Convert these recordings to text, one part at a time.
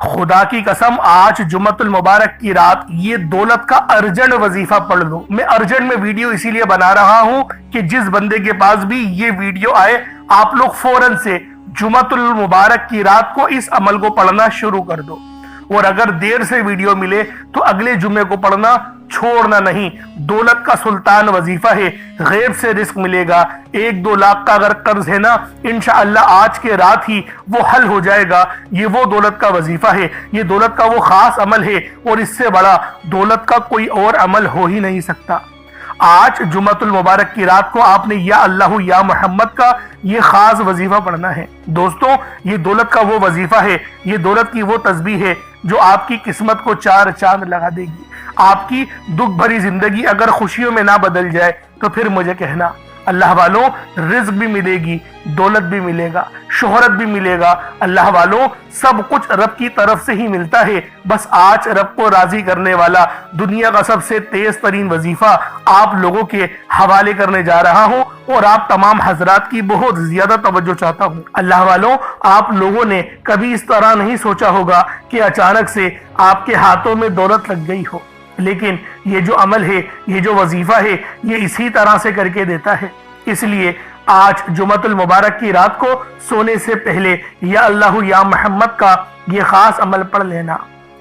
خدا کی قسم آج جمعۃ المبارک کی رات یہ دولت کا ارجنٹ وظیفہ پڑھ لو۔ میں ارجنٹ میں ویڈیو اسی لیے بنا رہا ہوں کہ جس بندے کے پاس بھی یہ ویڈیو آئے آپ لوگ فوراً سے جمعۃ المبارک کی رات کو اس عمل کو پڑھنا شروع کر دو، اور اگر دیر سے ویڈیو ملے تو اگلے جمعے کو پڑھنا چھوڑنا نہیں۔ دولت کا سلطان وظیفہ ہے، غیب سے رزق ملے گا۔ 1-2 لاکھ کا اگر قرض ہے نا، انشاءاللہ آج کے رات ہی وہ حل ہو جائے گا۔ یہ وہ دولت کا وظیفہ ہے، یہ دولت کا وہ خاص عمل ہے، اور اس سے بڑا دولت کا کوئی اور عمل ہو ہی نہیں سکتا۔ آج جمعۃ المبارک کی رات کو آپ نے یا اللہ یا محمد کا یہ خاص وظیفہ پڑھنا ہے۔ دوستوں، یہ دولت کا وہ وظیفہ ہے، یہ دولت کی وہ تسبیح ہے جو آپ کی قسمت کو 4 چاند لگا دے گی۔ آپ کی دکھ بھری زندگی اگر خوشیوں میں نہ بدل جائے تو پھر مجھے کہنا۔ اللہ والوں، رزق بھی ملے گی، دولت بھی ملے گا، شہرت بھی ملے گا۔ اللہ والوں، سب کچھ رب کی طرف سے ہی ملتا ہے۔ بس آج رب کو راضی کرنے والا دنیا کا سب سے تیز ترین وظیفہ آپ لوگوں کے حوالے کرنے جا رہا ہوں، اور آپ تمام حضرات کی بہت زیادہ توجہ چاہتا ہوں۔ اللہ والوں، آپ لوگوں نے کبھی اس طرح نہیں سوچا ہوگا کہ اچانک سے آپ کے ہاتھوں میں دولت لگ گئی ہو، لیکن یہ جو عمل ہے، یہ جو وظیفہ ہے، یہ اسی طرح سے کر کے دیتا ہے۔ اس لیے آج جمعۃ المبارک کی رات کو سونے سے پہلے یا اللہ یا محمد کا یہ خاص عمل پڑھ لینا۔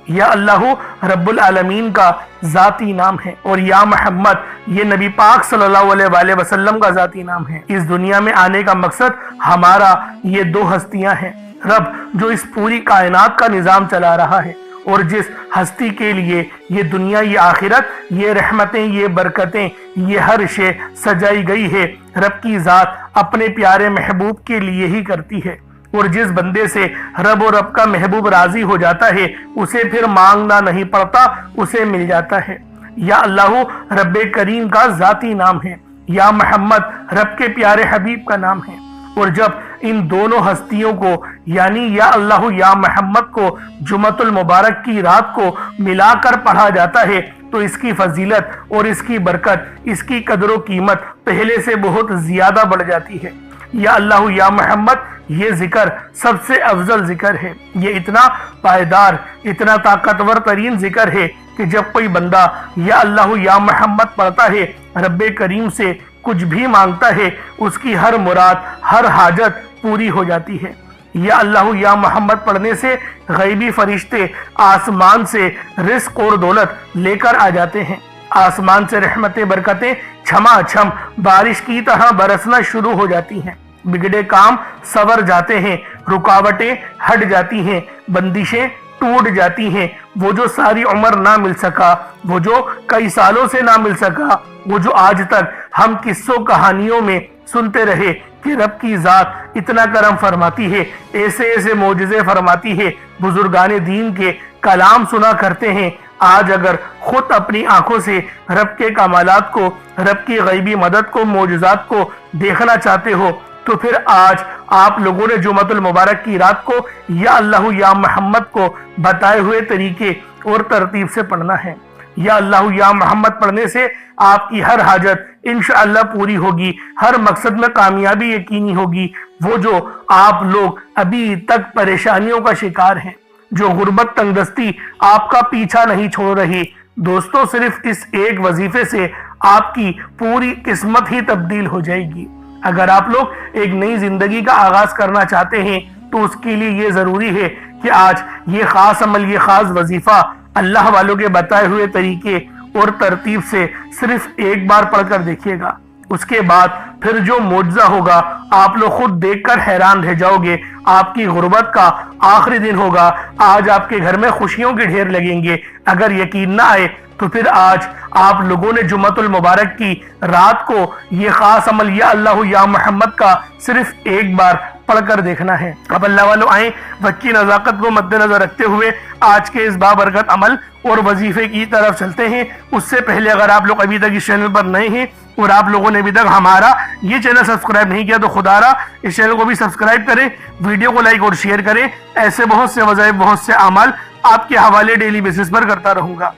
یا اللہ رب العالمین کا ذاتی نام ہے، اور یا محمد یہ نبی پاک صلی اللہ علیہ وآلہ وسلم کا ذاتی نام ہے۔ اس دنیا میں آنے کا مقصد ہمارا یہ 2 ہستیاں ہیں۔ رب جو اس پوری کائنات کا نظام چلا رہا ہے، اور جس ہستی کے لیے یہ دنیا، یہ آخرت، یہ رحمتیں، یہ برکتیں، یہ ہر شے سجائی گئی ہے، رب کی ذات اپنے پیارے محبوب کے لیے ہی کرتی ہے۔ اور جس بندے سے رب اور رب کا محبوب راضی ہو جاتا ہے، اسے پھر مانگنا نہیں پڑتا، اسے مل جاتا ہے۔ یا اللہ رب کریم کا ذاتی نام ہے، یا محمد رب کے پیارے حبیب کا نام ہے۔ اور جب ان دونوں ہستیوں کو یعنی یا اللہ یا محمد کو جمعۃ المبارک کی رات کو ملا کر پڑھا جاتا ہے تو اس کی فضیلت اور اس کی برکت، اس کی قدر و قیمت پہلے سے بہت زیادہ بڑھ جاتی ہے۔ یا اللہ یا محمد یہ ذکر سب سے افضل ذکر ہے، یہ اتنا پائیدار، اتنا طاقتور ترین ذکر ہے کہ جب کوئی بندہ یا اللہ یا محمد پڑھتا ہے، رب کریم سے کچھ بھی مانگتا ہے، اس کی ہر مراد، ہر حاجت پوری ہو جاتی ہے۔ یا اللہ یا محمد پڑھنے سے غیبی فرشتے آسمان سے رزق اور دولت لے کر آ جاتے ہیں، آسمان سے رحمتیں، برکتیں چھما چھم بارش کی طرح برسنا شروع ہو جاتی ہیں، بگڑے کام سور جاتے ہیں، رکاوٹیں ہٹ جاتی ہیں، بندشیں ٹوٹ جاتی ہیں۔ وہ جو ساری عمر نہ مل سکا، وہ جو کئی سالوں سے نہ مل سکا، وہ جو آج تک ہم قصوں کہانیوں میں سنتے رہے کہ رب کی ذات اتنا کرم فرماتی ہے، ایسے ایسے معجزے فرماتی ہے، بزرگان دین کے کلام سنا کرتے ہیں، آج اگر خود اپنی آنکھوں سے رب کے کمالات کو، رب کی غیبی مدد کو، معجزات کو دیکھنا چاہتے ہو تو پھر آج آپ لوگوں نے جمعۃ المبارک کی رات کو یا اللہ یا محمد کو بتائے ہوئے طریقے اور ترتیب سے پڑھنا ہے۔ یا اللہ یا محمد پڑھنے سے آپ کی ہر حاجت انشاءاللہ پوری ہوگی، ہر مقصد میں کامیابی یقینی ہوگی۔ وہ جو آپ لوگ ابھی تک پریشانیوں کا شکار ہیں، جو غربت تنگدستی آپ کا پیچھا نہیں چھوڑ رہی، دوستوں صرف اس ایک وظیفے سے آپ کی پوری قسمت ہی تبدیل ہو جائے گی۔ اگر آپ لوگ ایک نئی زندگی کا آغاز کرنا چاہتے ہیں تو اس کے لیے یہ ضروری ہے کہ آج یہ خاص عمل، یہ خاص وظیفہ اللہ والوں کے بتائے ہوئے طریقے اور ترتیب سے صرف ایک بار پڑھ کر دیکھیے گا۔ اس کے بعد پھر جو معجزہ ہوگا آپ لوگ خود دیکھ کر حیران رہ جاؤ گے۔ آپ کی غربت کا آخری دن ہوگا، آج آپ کے گھر میں خوشیوں کے ڈھیر لگیں گے۔ اگر یقین نہ آئے تو پھر آج آپ لوگوں نے جمعۃ المبارک کی رات کو یہ خاص عمل یا اللہ یا محمد کا صرف ایک بار پڑھ کر دیکھنا ہے۔ اب اللہ والوں آئیں وقت کی نزاکت کو مد نظر رکھتے ہوئے آج کے اس بابرکت عمل اور وظیفے کی طرف چلتے ہیں۔ اس سے پہلے اگر آپ لوگ ابھی تک اس چینل پر نئے ہیں اور آپ لوگوں نے ابھی تک ہمارا یہ چینل سبسکرائب نہیں کیا تو خدا را اس چینل کو بھی سبسکرائب کریں، ویڈیو کو لائک اور شیئر کریں۔ ایسے بہت سے وظائف، بہت سے اعمال آپ کے حوالے ڈیلی بیسس پر کرتا رہوں گا۔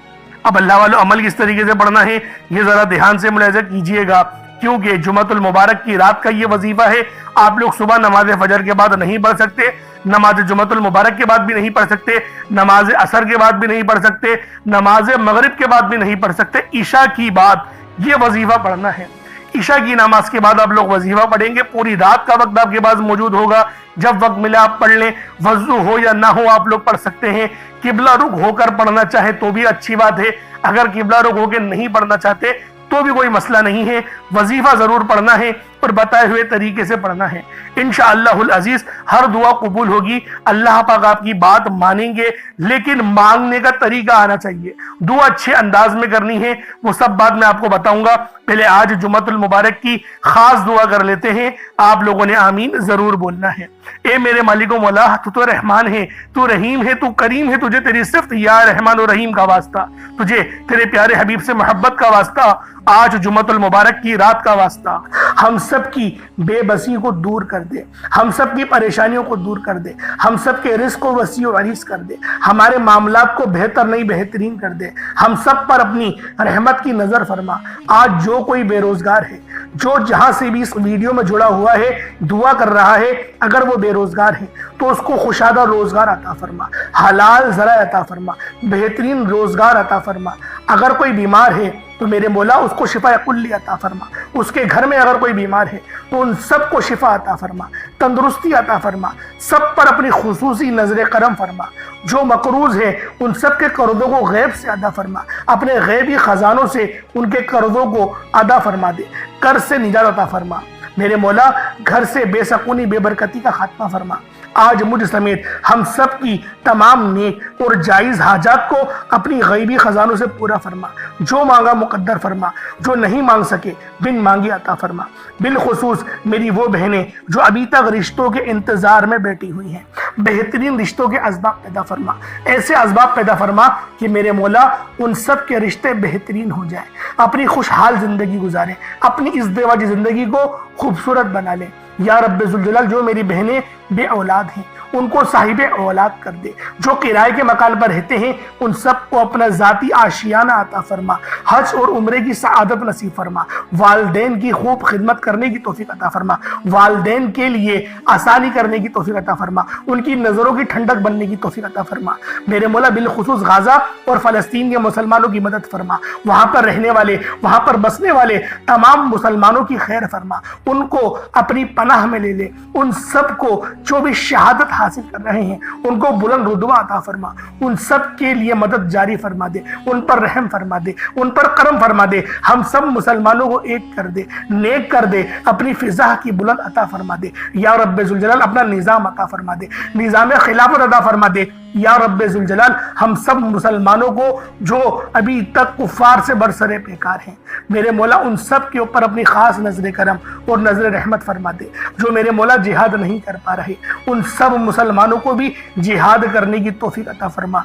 اب اللہ والوں عمل کس طریقے سے پڑھنا ہے یہ ذرا دھیان سے ملاحظہ کیجئے گا۔ क्योंकि जुमतुल मुबारक की रात का ये वजीफा है। आप लोग सुबह नमाज फजर के बाद नहीं पढ़ सकते, नमाज जुमतुल मुबारक के बाद भी नहीं पढ़ सकते, नमाज असर के बाद भी नहीं पढ़ सकते, नमाज मगरिब के बाद भी नहीं पढ़ सकते। ईशा की बाद ये वजीफा पढ़ना है। ईशा की नमाज के बाद आप लोग वजीफा पढ़ेंगे। पूरी रात का वक्त आपके पास मौजूद होगा, जब वक्त मिले आप पढ़ लें। वजू हो या ना हो आप लोग पढ़ सकते हैं। किबला रुख होकर पढ़ना चाहे तो भी अच्छी बात है, अगर किबला रुख होकर नहीं पढ़ना चाहते तो भी कोई मसला नहीं है। वजीफा जरूर पढ़ना है और बताए हुए तरीके से पढ़ना है। इंशाअल्लाहुल अजीज हर दुआ कबूल होगी, अल्लाह पाक आपकी बात मानेंगे, लेकिन मांगने का तरीका आना चाहिए। दुआ अच्छे अंदाज में करनी है, वो सब बात मैं आपको बताऊंगा। पहले आज जुमतुल मुबारक की खास दुआ कर लेते हैं। आप लोगों ने आमीन जरूर बोलना है। ए मेरे मालिक मौला, तू तो रहमान है, तू रहीम है, तू करीम है, तुझे तेरी सिफ्त या रहमान और रहीम का वास्ता, तुझे तेरे प्यारे हबीब से मोहब्बत का वास्ता, आज जुमतुल मुबारक की रात का वास्ता। हम सब की बेबसी को दूर कर दे, हम सब की परेशानियों को दूर कर दे, हम सब के रिस्क को वसी और अरीज कर दे, हमारे मामलात को बेहतर नहीं बेहतरीन कर दे। हम सब पर अपनी रहमत की नजर फरमा। आज जो कोई बेरोजगार है, जो जहां से भी इस वीडियो में जुड़ा हुआ है, दुआ कर रहा है, अगर वो बेरोजगार है तो उसको खुशादा रोजगार अता फरमा, हलाल जरा अता फरमा, बेहतरीन रोजगार अता फरमा। अगर कोई बीमार है तो मेरे मौला उसको शिफा कुल्ली अता फरमा। उसके घर में अगर कोई बीमार है तो उन सबको शिफा अता फरमा, तंदुरुस्ती अता फरमा। सब पर अपनी खुसूसी नजर करम फरमा। जो मकरूज है उन सब के कर्जों को गैब से अदा फरमा, अपने गैबी खजानों से उनके कर्जों को अदा फरमा दे, कर्ज से निजात अता फरमा। मेरे मौला घर से बेसकूनी बेबरकती का खात्मा फरमा। आज मुझ समेत हम सब की तमाम नेक और जायज हाजात को अपनी गैबी खजानों से पूरा फरमा। जो मांगा मुकद्दर फरमा, जो नहीं मांग सके बिन मांगी अता फरमा। बिलखुसूस मेरी वो बहनें जो अभी तक रिश्तों के इंतजार में बैठी हुई हैं, बेहतरीन रिश्तों के असबाब पैदा फरमा। ऐसे असबाब पैदा फरमा कि मेरे मौला उन सब के रिश्ते बेहतरीन हो जाए, अपनी खुशहाल जिंदगी गुजारें, अपनी इस बेवाजी जिंदगी को खूबसूरत बना लें। या रब्बे जुल जलाल, जो मेरी बहनें बे औलाद हैं उनको साहिबे औलाद कर दे। जो किराए के मकान पर रहते हैं उन सबको अपना जाती आशियाना अता फरमा। हज और उम्रे की सआदत नसीब फरमा। वालदेन की खूब खिदमत करने की तौफीक अता फरमा। वालदेन के लिए आसानी करने की तौफीक अता फरमा। उनकी नजरों की ठंडक बनने की तौफीक अता फरमा। मेरे मौला बिलखुसूस गाजा और फलस्तीन के मुसलमानों की मदद फरमा। वहां पर रहने वाले, वहां पर बसने वाले तमाम मुसलमानों की खैर फरमा। उनको अपनी पनाह में ले ले। उन सबको जो भी शहादत हासिल कर रहे हैं उनको बुलंद रुतबा अता फरमा। उन सब के लिए मदद जारी फरमा दे, उन पर रहम फरमा दे, उन पर करम फरमा दे। हम सब मुसलमानों को एक कर दे, नेक कर दे, अपनी फिजा की बुलंद अता फरमा दे। या रब्बे जुल जलाल अपना निजाम अता फरमा दे, निजाम खिलाफत अता फरमा दे। या रब्बे जुल जलाल हम सब मुसलमानों को जो अभी तक कुफार से बरसरे बेकार हैं, मेरे मौला उन सब के ऊपर अपनी खास नजर करम और नजर रहमत फरमा दे। जो मेरे मौला जिहाद नहीं कर पा रहे उन सब मुसलमानों को भी जिहाद करने की तौफीक अता फरमा।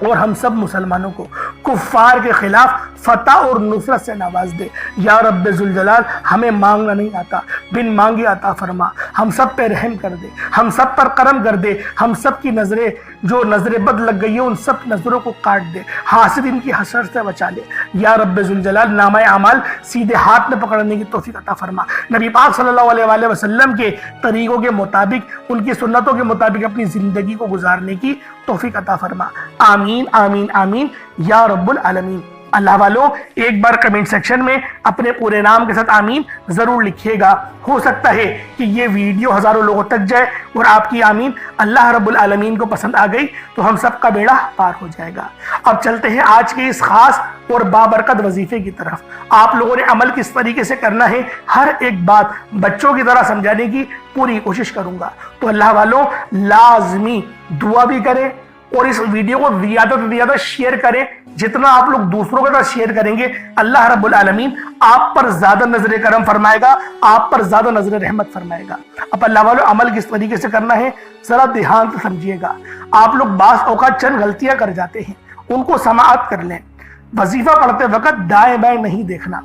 और हम सब मुसलमानों को कुफ्फार के खिलाफ फतह और नुसरत से नवाज दे। या रब्बे जुल जलाल हमें मांगना नहीं आता, बिन मांगे अता फरमा। हम सब पे रहम कर दे, हम सब पर करम कर दे। हम सब की नजरें जो नजरें बद लग गई है उन सब नजरों को काट दे, हासिदीन की हसर से बचा ले। या रब्बे जुल जलाल नामा अमाल सीधे हाथ में पकड़ने की तौफीक अता फरमा। नबी पाक सल्लल्लाहु अलैहि वसल्लम के तरीकों के मुताबिक, उनकी सुन्नतों के मुताबिक अपनी जिंदगी को गुजारने की तौफीक अता फरमा। आमीन आमीन आमीन या रब्बुल आलमीन। अल्लाह वालों, एक बार कमेंट सेक्शन में अपने पूरे नाम के साथ आमीन जरूर लिखिएगा। हो सकता है कि ये वीडियो हजारों लोगों तक जाए और आपकी आमीन अल्लाह रब्बुल आलमीन को पसंद आ गई तो हम सबका बेड़ा पार हो जाएगा। अब चलते हैं आज के इस खास और बाबरकत वजीफे की तरफ। आप लोगों ने अमल किस तरीके से करना है, हर एक बात बच्चों की तरह समझाने की पूरी कोशिश करूंगा। तो अल्लाह वालों, लाजमी दुआ भी करें और इस वीडियो को ज्यादा से ज्यादा शेयर करें। जितना आप लोग दूसरों के साथ शेयर करेंगे अल्लाह रब्बुल आलमीन आप पर ज्यादा नजर करम फरमाएगा, आप पर ज्यादा नजर रहमत फरमाएगा। अब अल्लाह वालों, अमल किस तरीके से करना है जरा ध्यान से समझिएगा। आप लोग बास औकात चंद गलतियां कर जाते हैं, उनको समाअत कर लें। वजीफा पढ़ते वक्त दाएं बाएं नहीं देखना।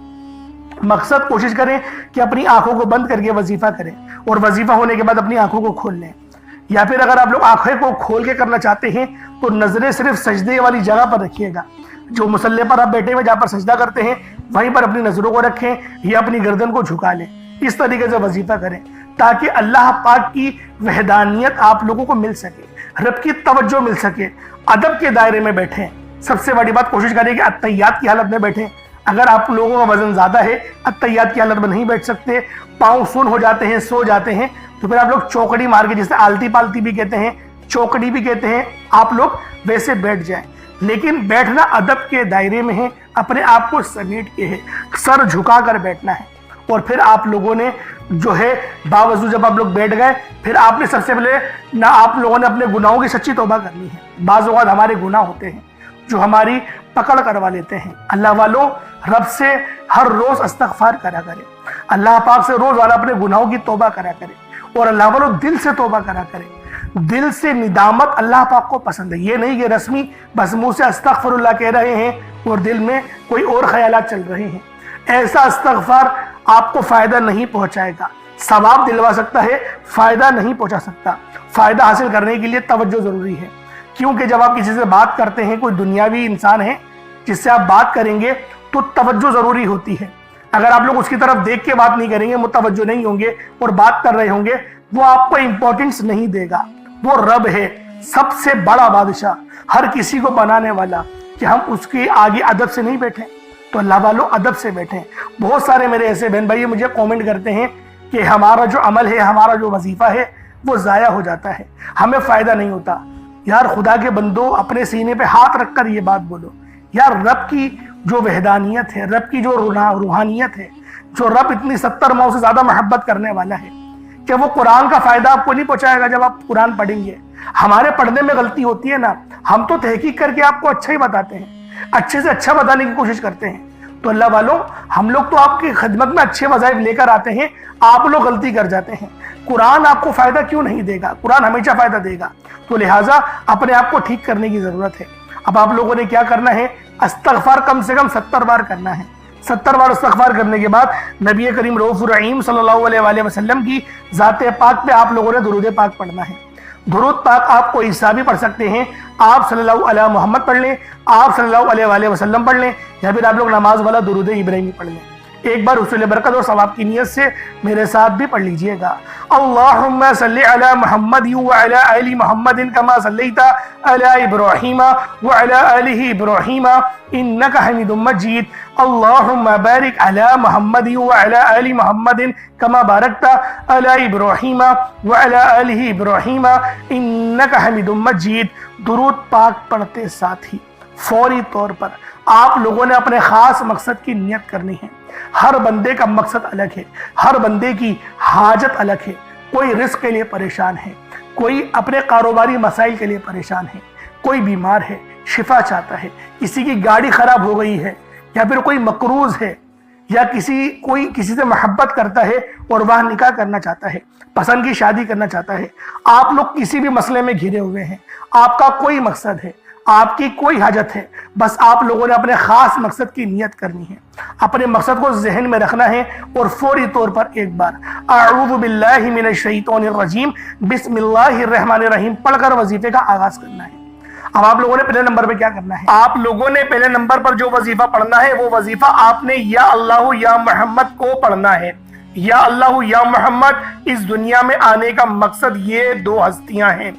मकसद कोशिश करें कि अपनी आंखों को बंद करके वजीफा करें और वजीफा होने के बाद अपनी आंखों को खोल लें। या फिर अगर आप लोग आंखें को खोल के करना चाहते हैं तो नजरें सिर्फ सजदे वाली जगह पर रखिएगा, जो मुसल्ले पर आप बैठे हुए जहाँ पर सजदा करते हैं वहीं पर अपनी नजरों को रखें या अपनी गर्दन को झुका लें। इस तरीके से वजीफा करें ताकि अल्लाह पाक की वहदानियत आप लोगों को मिल सके, रब की तवज्जो मिल सके। अदब के दायरे में बैठें। सबसे बड़ी बात, कोशिश करें कि अत्तहियात की हालत में बैठें। अगर आप लोगों का वजन ज्यादा है, अत्तहियात की हालत में नहीं बैठ सकते, पाँव सुन हो जाते हैं, सो जाते हैं, तो फिर आप लोग चौकड़ी मार के, जिसे आलती पालती भी कहते हैं, चौकड़ी भी कहते हैं, आप लोग वैसे बैठ जाएं। लेकिन बैठना अदब के दायरे में है, अपने आप को समेट के है, सर झुका कर बैठना है। और फिर आप लोगों ने जो है बावजूद जब आप लोग बैठ गए, फिर आपने सबसे पहले ना आप लोगों ने अपने गुनाहों की सच्ची तौबा करनी है। बाज़ औक़ात हमारे गुनाह होते हैं जो हमारी पकड़ करवा लेते हैं। अल्लाह वालों, रब से हर रोज इस्तग़फ़ार करा करें, अल्लाह पाक से रोज वाला अपने गुनाहों की तौबा करा करें। और अल्लाह वालों, दिल से तौबा करा करें। दिल से निदामत अल्लाह पाक को पसंद है। ये नहीं कि रस्मी बस मुंह से अस्तग़फ़िरुल्लाह कह रहे हैं और दिल में कोई और ख्यालात चल रहे हैं। ऐसा इस्तग़फ़ार आपको फायदा नहीं पहुंचाएगा। सवाब दिलवा सकता है, फायदा नहीं पहुंचा सकता। फायदा हासिल करने के लिए तवज्जो जरूरी है, क्योंकि जब आप किसी से बात करते हैं, कोई दुनियावी इंसान है जिससे आप बात करेंगे, तो तवज्जो जरूरी होती है। अगर आप लोग उसकी तरफ देख के बात नहीं करेंगे, मुतवज्जो नहीं होंगे और बात कर रहे होंगे, वो आपको इंपॉर्टेंस नहीं देगा। वो रब है, सबसे बड़ा बादशाह, हर किसी को बनाने वाला, कि हम उसके आगे अदब से नहीं बैठे। तो अल्लाह वालों, अदब से बैठें। बहुत सारे मेरे ऐसे बहन भाई मुझे कमेंट करते हैं कि हमारा जो अमल है, हमारा जो वजीफा है, वो ज़ाया हो जाता है, हमें फ़ायदा नहीं होता। यार खुदा के बंदो, अपने सीने पे हाथ रखकर ये बात बोलो, यार रब की जो वहदानियत है, रब की जो रूहानियत है, जो रब इतनी 70 माह से ज़्यादा मोहब्बत करने वाला है, कि वो कुरान का फ़ायदा आपको नहीं पहुँचाएगा जब आप कुरान पढ़ेंगे। हमारे पढ़ने में गलती होती है ना, हम तो तहकीक करके आपको अच्छा ही बताते हैं, अच्छे से अच्छा बताने की कोशिश करते हैं। तो अल्लाह वालों, हम लोग तो आपकी खिदमत में अच्छे वज़ाइफ लेकर आते हैं, आप लोग गलती कर जाते हैं। कुरान आपको फ़ायदा क्यों नहीं देगा? कुरान हमेशा फ़ायदा देगा। तो लिहाजा अपने आप को ठीक करने की ज़रूरत है। अब आप लोगों ने क्या करना है? इस्तग़फ़ार कम से कम 70 बार करना है। 70 बार इस्तग़फ़ार करने के बाद नबी करीम रऊफ़ुर रहीम सल्लल्लाहु अलैहि वसल्लम की ज़ाते पाक पे आप लोगों ने दुरूद पाक पढ़ना है। दुरूद पाक आप कोई सा भी पढ़ सकते हैं। आप सल्लल्लाहु अलैहि मोहम्मद पढ़ लें, आप सल्लल्लाहु अलैहि वसल्लम पढ़ लें, या फिर आप लोग नमाज वाला दुरूद इब्राहिमी पढ़ लें। एक बार हुसूल बरकत और सवाब की नियत से मेरे साथ भी पढ़ लीजिएगा। अल्लाहुम्मा सल्लि अला मुहम्मद व अला आलि मुहम्मदिन कमा सल्लैता अला इब्राहीम व अला आलि इब्राहीम इन्नका हमीदुम मजीद। अल्लाहुम्मा बारिक अला मुहम्मद व अला आलि मुहम्मदिन कमा बारकता अला इब्राहीम व अला आलि इब्राहीम इन्नका हमीदुम मजीद। दुरूद पाक पढ़ते साथ ही फौरी तौर पर आप लोगों ने अपने खास मकसद की नियत करनी है। हर बंदे का मकसद अलग है, हर बंदे की हाजत अलग है। कोई रिस्क के लिए परेशान है, कोई अपने कारोबारी मसाइल के लिए परेशान है, कोई बीमार है, शिफा चाहता है, किसी की गाड़ी खराब हो गई है, या फिर कोई मकरूज है, या कोई किसी से मोहब्बत करता है और वह निकाह करना चाहता है, पसंद की शादी करना चाहता है। आप लोग किसी भी मसले में घिरे हुए हैं, आपका कोई मकसद है, आपकी कोई हाजत है, बस आप लोगों ने अपने खास मकसद की नियत करनी है, अपने मकसद को जहन में रखना है और फौरी तौर पर एक बार अऊज़ु बिल्लाहि मिनश शैतानिर रजीम बिस्मिल्लाहिर रहमानिर रहीम पढ़कर वजीफे का आगाज करना है। अब आप लोगों ने पहले नंबर पे क्या करना है? आप लोगों ने पहले नंबर पर जो वजीफा पढ़ना है, वो वजीफा आपने या अल्लाह या मोहम्मद को पढ़ना है। या अल्लाह या मोहम्मद, इस दुनिया में आने का मकसद ये दो हस्तियां हैं।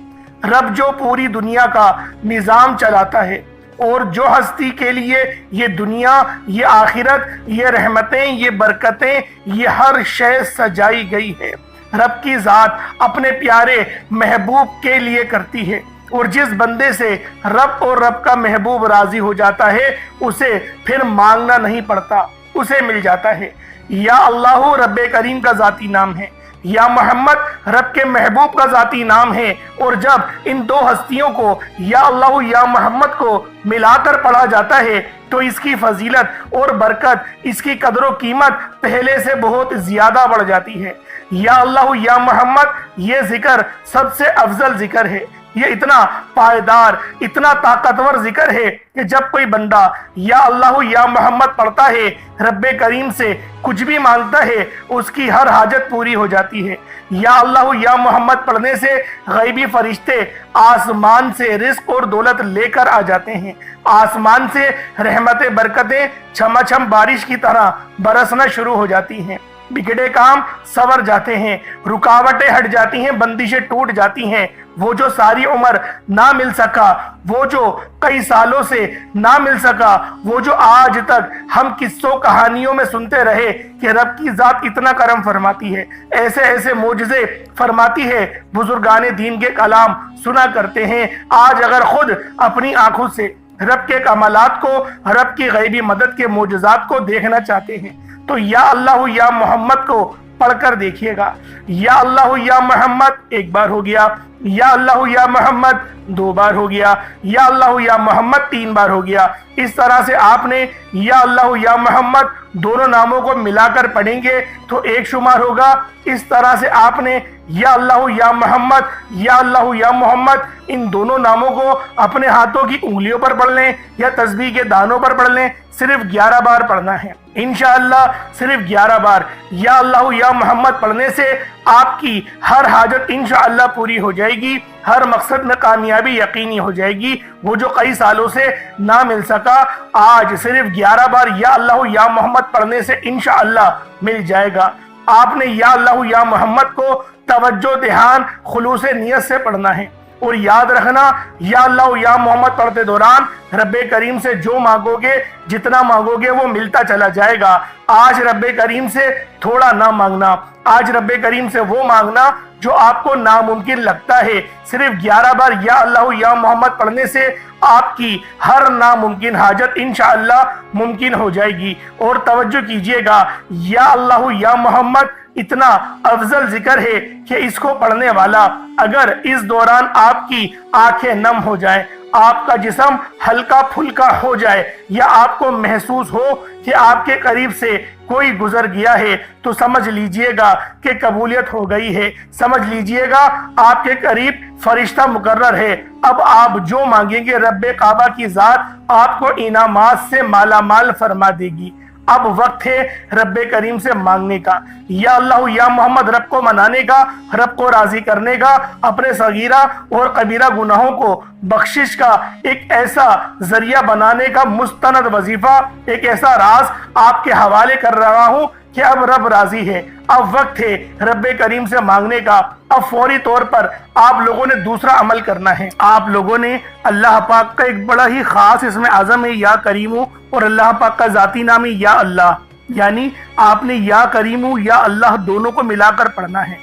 रब जो पूरी दुनिया का निज़ाम चलाता है, और जो हस्ती के लिए ये दुनिया, ये आखिरत, ये रहमतें, ये बरकतें, ये हर शय सजाई गई है, रब की ज़ात अपने प्यारे महबूब के लिए करती है। और जिस बंदे से रब और रब का महबूब राजी हो जाता है, उसे फिर मांगना नहीं पड़ता, उसे मिल जाता है। या अल्लाह रब करीम का ज़ाती नाम है, या मोहम्मद रब के महबूब का ज़ाती नाम है। और जब इन दो हस्तियों को, या अल्लाह या मोहम्मद को मिलाकर पढ़ा जाता है, तो इसकी फजीलत और बरकत, इसकी कदर व कीमत पहले से बहुत ज़्यादा बढ़ जाती है। या अल्लाह या मोहम्मद ये जिक्र सबसे अफजल जिक्र है, یہ اتنا پائیدار، اتنا طاقتور ذکر ہے کہ جب کوئی بندہ یا اللہ یا محمد پڑھتا ہے، رب کریم سے کچھ بھی مانگتا ہے، اس کی ہر حاجت پوری ہو جاتی ہے۔ یا اللہ یا محمد پڑھنے سے غیبی فرشتے آسمان سے رزق اور دولت لے کر آ جاتے ہیں، آسمان سے رحمتیں برکتیں چھما چھم بارش کی طرح برسنا شروع ہو جاتی ہیں، بگڑے کام سور جاتے ہیں، رکاوٹیں ہٹ جاتی ہیں، بندشیں ٹوٹ جاتی ہیں۔ وہ جو ساری عمر نہ مل سکا، وہ جو کئی سالوں سے نہ مل سکا، وہ جو آج تک ہم قصوں کہانیوں میں سنتے رہے کہ رب کی ذات اتنا کرم فرماتی ہے، ایسے ایسے معجزے فرماتی ہے، بزرگان دین کے کلام سنا کرتے ہیں، آج اگر خود اپنی آنکھوں سے رب کے کمالات کو، رب کی غیبی مدد کے معجزات کو دیکھنا چاہتے ہیں تو یا اللہ یا محمد کو پڑھ کر دیکھیے گا۔ یا اللہ یا محمد ایک بار ہو گیا، یا اللہ یا محمد دو بار ہو گیا، یا اللہ یا محمد تین بار ہو گیا۔ اس طرح سے آپ نے یا اللہ یا محمد دونوں ناموں کو ملا کر پڑھیں گے تو ایک شمار ہوگا۔ اس طرح سے آپ نے یا اللہ یا محمد، یا اللہ یا محمد ان دونوں ناموں کو اپنے ہاتھوں کی انگلیوں پر پڑھ لیں یا تسبیح کے دانوں پر پڑھ لیں، صرف 11 بار پڑھنا ہے انشاءاللہ، صرف 11 بار یا اللہ یا محمد پڑھنے سے آپ کی ہر حاجت انشاءاللہ پوری ہو جائے گی، ہر مقصد میں کامیابی یقینی ہو جائے گی۔ وہ جو کئی سالوں سے نہ مل سکا، آج صرف 11 بار یا اللہ یا محمد پڑھنے سے انشاءاللہ مل جائے گا۔ آپ نے یا اللہ یا محمد کو توجہ دھیان خلوص نیت سے پڑھنا ہے، اور یاد رکھنا یا اللہ یا محمد پڑھتے دوران رب کریم سے جو مانگو گے، جتنا مانگو گے وہ ملتا چلا جائے گا۔ آج رب کریم سے تھوڑا نہ مانگنا، آج رب کریم سے وہ مانگنا جو آپ کو ناممکن لگتا ہے۔ صرف 11 بار یا اللہ یا محمد پڑھنے سے آپ کی ہر ناممکن حاجت انشاءاللہ ممکن ہو جائے گی۔ اور توجہ کیجئے گا، یا اللہ یا محمد اتنا افضل ذکر ہے کہ اس کو پڑھنے والا اگر اس دوران آپ کی آنکھیں نم ہو جائیں، آپ کا جسم ہلکا پھلکا ہو جائے، یا آپ کو محسوس ہو کہ آپ کے قریب سے کوئی گزر گیا ہے، تو سمجھ لیجئے گا کہ قبولیت ہو گئی ہے، سمجھ لیجئے گا آپ کے قریب فرشتہ مقرر ہے۔ اب آپ جو مانگیں گے رب کعبہ کی ذات آپ کو انعامات سے مالا مال فرما دے گی۔ اب وقت ہے رب کریم سے مانگنے کا، یا اللہ یا محمد رب کو منانے کا، رب کو راضی کرنے کا، اپنے صغیرہ اور کبیرہ گناہوں کو بخشش کا ایک ایسا ذریعہ بنانے کا مستند وظیفہ، ایک ایسا راز آپ کے حوالے کر رہا ہوں کہ اب رب راضی ہے۔ اب وقت ہے رب کریم سے مانگنے کا۔ اب فوری طور پر آپ لوگوں نے دوسرا عمل کرنا ہے۔ آپ لوگوں نے اللہ پاک کا ایک بڑا ہی خاص اسم اعظم ہے یا کریمو، اور اللہ پاک کا ذاتی نام ہے یا اللہ، یعنی آپ نے یا کریمو یا اللہ دونوں کو ملا کر پڑھنا ہے۔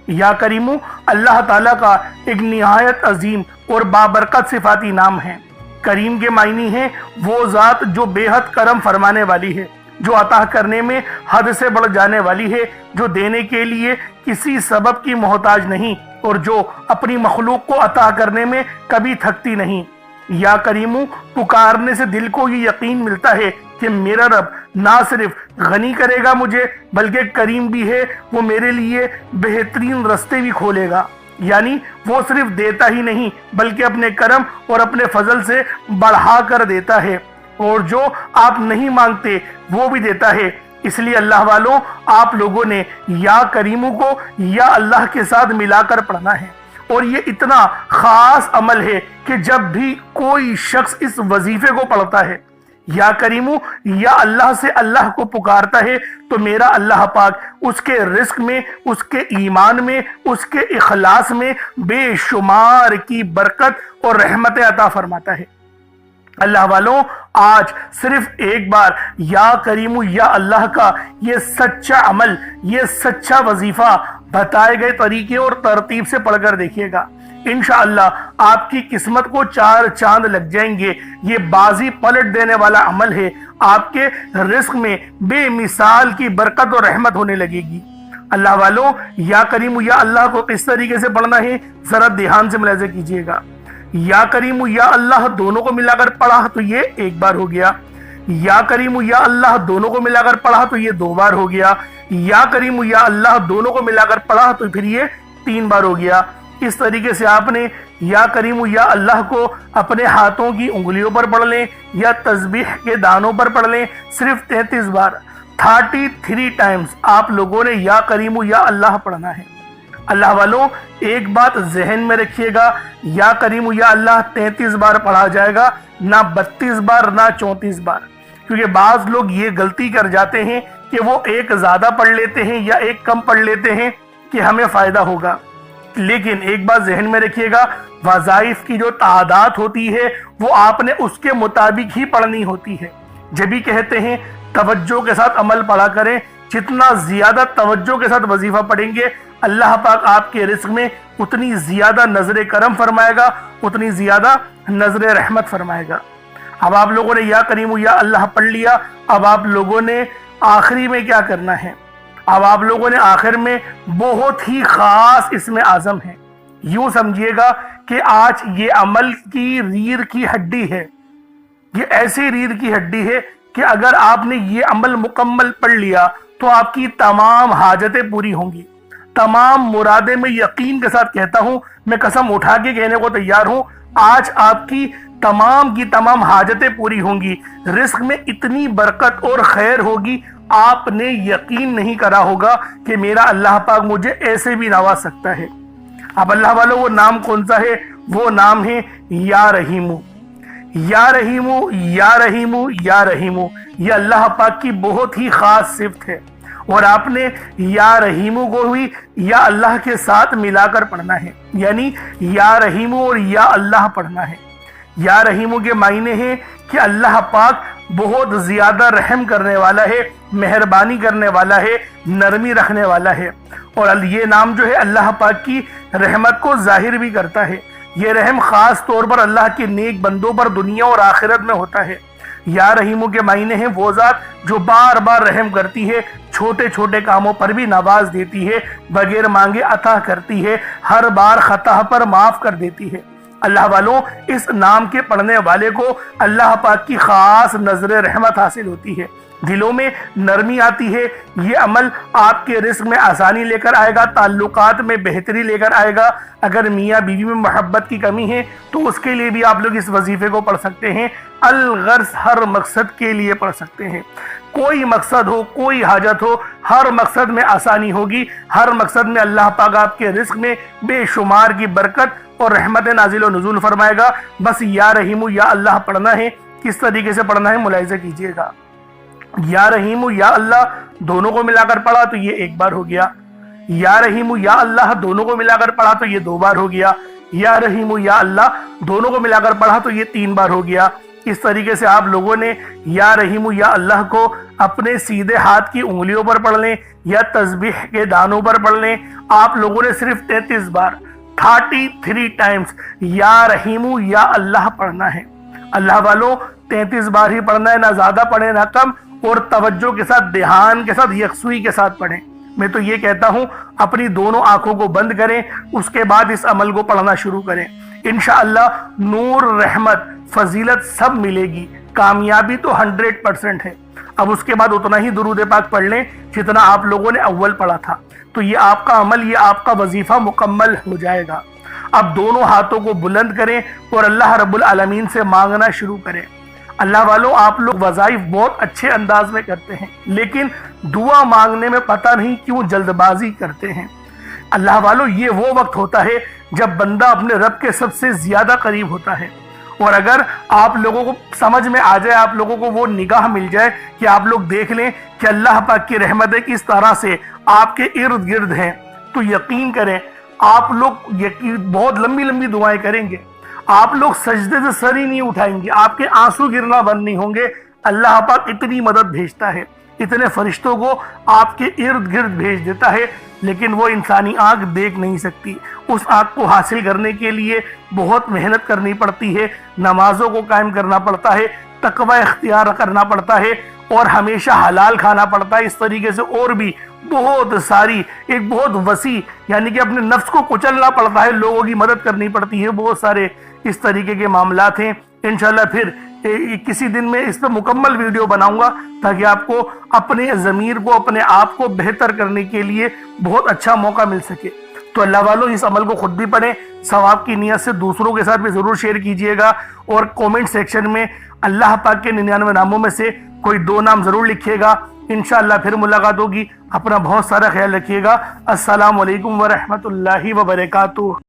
یا کریمو اللہ تعالیٰ کا ایک نہایت عظیم اور بابرکت صفاتی نام ہے۔ کریم کے معنی ہے وہ ذات جو بے حد کرم فرمانے والی ہے، جو عطا کرنے میں حد سے بڑھ جانے والی ہے، جو دینے کے لیے کسی سبب کی محتاج نہیں، اور جو اپنی مخلوق کو عطا کرنے میں کبھی تھکتی نہیں۔ یا کریمو پکارنے سے دل کو یہ یقین ملتا ہے کہ میرا رب نہ صرف غنی کرے گا مجھے، بلکہ کریم بھی ہے، وہ میرے لیے بہترین رستے بھی کھولے گا۔ یعنی وہ صرف دیتا ہی نہیں بلکہ اپنے کرم اور اپنے فضل سے بڑھا کر دیتا ہے، اور جو آپ نہیں مانگتے وہ بھی دیتا ہے۔ اس لیے اللہ والوں، آپ لوگوں نے یا کریمو کو یا اللہ کے ساتھ ملا کر پڑھنا ہے، اور یہ اتنا خاص عمل ہے کہ جب بھی کوئی شخص اس وظیفے کو پڑھتا ہے، یا کریمو یا اللہ سے اللہ کو پکارتا ہے، تو میرا اللہ پاک اس کے رزق میں، اس کے ایمان میں، اس کے اخلاص میں بے شمار کی برکت اور رحمت عطا فرماتا ہے۔ اللہ والوں، آج صرف ایک بار یا کریمو یا اللہ کا یہ سچا عمل، یہ سچا وظیفہ بتائے گئے طریقے اور ترتیب سے پڑھ کر دیکھیے گا، انشاءاللہ آپ کی قسمت کو 4 چاند لگ جائیں گے۔ یہ بازی پلٹ دینے والا عمل ہے، آپ کے رزق میں بے مثال کی برکت اور رحمت ہونے لگے گی۔ اللہ والوں، یا کریمو یا اللہ کو کس طریقے سے پڑھنا ہے ذرا دھیان سے ملاحظہ کیجیے گا۔ یا کریمو یا اللہ دونوں کو ملا کر پڑھا تو یہ ایک بار ہو گیا، یا کریمو یا اللہ دونوں کو ملا کر پڑھا تو یہ 2 بار ہو گیا، یا کریمو یا اللہ دونوں کو ملا کر پڑھا تو پھر یہ 3 بار ہو گیا۔ اس طریقے سے آپ نے या करीम या अल्लाह को अपने हाथों की उंगलियों पर पढ़ लें या तस्बीह के दानों पर पढ़ लें, सिर्फ 33 बार 33 टाइम्स आप लोगों ने या करीम या अल्लाह पढ़ना है। अल्लाह वालों, एक बात जहन में रखिएगा, या करीम या अल्लाह 33 बार पढ़ा जाएगा, ना 32 बार ना 34 बार। क्योंकि बाज लोग ये गलती कर जाते हैं कि वो एक ज्यादा पढ़ लेते हैं या एक कम पढ़ लेते हैं कि हमें फायदा होगा। लेकिन एक बात जहन में रखिएगा, वज़ाइफ की जो तादाद होती है वो आपने उसके मुताबिक ही पढ़नी होती है। जब भी कहते हैं तवज्जो के साथ अमल पढ़ा करें, जितना ज्यादा तवज्जो के साथ वजीफा पढ़ेंगे अल्लाह पाक आपके रिस्क में उतनी ज्यादा नजर करम फरमाएगा, उतनी ज्यादा नजर रहमत फरमाएगा। अब आप लोगों ने या करीम या अल्लाह पढ़ लिया, अब आप लोगों ने आखिरी में क्या करना है? अब आप लोगों ने आखिर में बहुत ही खास इसमें आज़म है। यूं समझिएगा कि आज ये अमल की रीढ़ की हड्डी है, ये ऐसी रीढ़ की हड्डी है कि अगर आपने ये अमल मुकम्मल पढ़ लिया तो आपकी तमाम हाजतें पूरी होंगी, तमाम मुरादें। मैं यकीन के साथ कहता हूं, मैं कसम उठा के कहने को तैयार हूं, आज आपकी तमाम की तमाम हाजतें पूरी होंगी। रिस्क में इतनी बरकत और खैर होगी, आपने यकीन नहीं करा होगा कि मेरा अल्लाह पाक मुझे ऐसे भी नवाज सकता है। अब अल्लाह वालों, वो नाम कौन सा है? वो नाम है या रहीमू। या रहीमू, या रहीमू, या रहीमू, ये अल्लाह पाक की बहुत ही खास सिफ्त है। और आपने या रहीमू को भी या अल्लाह के साथ मिलाकर पढ़ना है, यानी या रहीमू और या अल्लाह पढ़ना है। या रहीमू के मायने हैं कि अल्लाह पाक बहुत ज्यादा रहम करने वाला है, मेहरबानी करने वाला है, नरमी रखने वाला है। और ये नाम जो है अल्लाह पाक की रहमत को जाहिर भी करता है। ये रहम खास तौर पर अल्लाह के नेक बंदों पर दुनिया और आखिरत में होता है। या रहीमों के मायने हैं वो ज़ात जो बार बार रहम करती है, छोटे छोटे कामों पर भी नवाज देती है, बगैर मांगे अता करती है, हर बार खता पर माफ कर देती है। अल्लाह वालों, इस नाम के पढ़ने वाले को अल्लाह पाक की खास नजर रहमत हासिल होती है, दिलों में नरमी आती है। ये अमल आपके रिस्क में आसानी लेकर आएगा, ताल्लुकात में बेहतरी लेकर आएगा। अगर मियाँ बीवी में मोहब्बत की कमी है तो उसके लिए भी आप लोग इस वजीफे को पढ़ सकते हैं। अलगर्ज हर मकसद के लिए पढ़ सकते हैं। कोई मकसद हो, कोई हाजत हो, हर मकसद में आसानी होगी, हर मकसद में अल्लाह पाक आपके रिस्क में बेशुमार की बरकत और रहमत नाजिल व नुज़ूल फरमाएगा। बस या रहीमु या अल्लाह पढ़ना है। किस तरीके से पढ़ना है मुलाहिज़ा कीजिएगा। या रहीमु या अल्लाह दोनों को मिलाकर पढ़ा तो ये एक बार हो गया। या रहीमु या अल्लाह दोनों को मिलाकर पढ़ा तो ये 2 बार हो गया। या रहीमु या अल्लाह दोनों को मिलाकर पढ़ा तो ये 3 बार हो गया। इस तरीके से आप लोगों ने या रहीमु या अल्लाह को अपने सीधे हाथ की उंगलियों पर पढ़ लें या तस्बीह के दानों पर पढ़ लें। आप लोगों ने सिर्फ 33 बार 33 टाइम्स या रहीमु या अल्लाह पढ़ना है। अल्लाह वालों, 33 बार ही पढ़ना है, ना ज्यादा पढ़े ना कम, और तवज्जो के साथ, ध्यान के साथ, यकसुई के साथ पढ़ें। मैं तो ये कहता हूं अपनी दोनों आंखों को बंद करें, उसके बाद इस अमल को पढ़ना शुरू करें। इंशाअल्लाह नूर, रहमत, फजीलत सब मिलेगी। कामयाबी तो 100% है। अब उसके बाद उतना ही दुरूद पाक पढ़ लें जितना आप लोगों ने अव्वल पढ़ा था, तो ये आपका अमल, ये आपका वजीफा मुकम्मल हो जाएगा। अब दोनों हाथों को बुलंद करें और अल्लाह रब्बुल आलमीन से मांगना शुरू करें। अल्लाह वालों, आप लोग वज़ाइफ बहुत अच्छे अंदाज में करते हैं, लेकिन दुआ मांगने में पता नहीं क्यों जल्दबाजी करते हैं। अल्लाह वालों, ये वो वक्त होता है जब बंदा अपने रब के सबसे ज्यादा करीब होता है। और अगर आप लोगों को समझ में आ जाए, आप लोगों को वो निगाह मिल जाए कि आप लोग देख लें कि अल्लाह पाक की रहमतें किस तरह से आपके इर्द गिर्द हैं, तो यकीन करें आप लोग बहुत लंबी लंबी दुआएं करेंगे। आप लोग सजदे से सर ही नहीं उठाएंगे, आपके आंसू गिरना बंद नहीं होंगे। अल्लाह पाक इतनी मदद भेजता है, इतने फरिश्तों को आपके इर्द गिर्द भेज देता है, लेकिन वो इंसानी आंख देख नहीं सकती। उस आंख को हासिल करने के लिए बहुत मेहनत करनी पड़ती है, नमाजों को कायम करना पड़ता है, तकवा इख्तियार करना पड़ता है, और हमेशा हलाल खाना पड़ता है। इस तरीके से और भी बहुत सारी, एक बहुत वसी, यानी कि अपने नफ्स को कुचलना पड़ता है, लोगों की मदद करनी पड़ती है, बहुत सारे इस तरीके के मामलात हैं। इंशाल्लाह फिर किसी दिन में इस पर मुकम्मल वीडियो बनाऊंगा, ताकि आपको अपने ज़मीर को, अपने आप को बेहतर करने के लिए बहुत अच्छा मौका मिल सके। تو اللہ والوں اس عمل کو خود بھی پڑھیں، ثواب کی نیت سے دوسروں کے ساتھ بھی ضرور شیئر کیجئے گا، اور کومنٹ سیکشن میں اللہ پاک کے 99 ناموں میں سے کوئی 2 نام ضرور لکھیے گا۔ انشاءاللہ پھر ملاقات ہوگی، اپنا بہت سارا خیال رکھیے گا۔ السلام علیکم ورحمۃ اللہ وبرکاتہ۔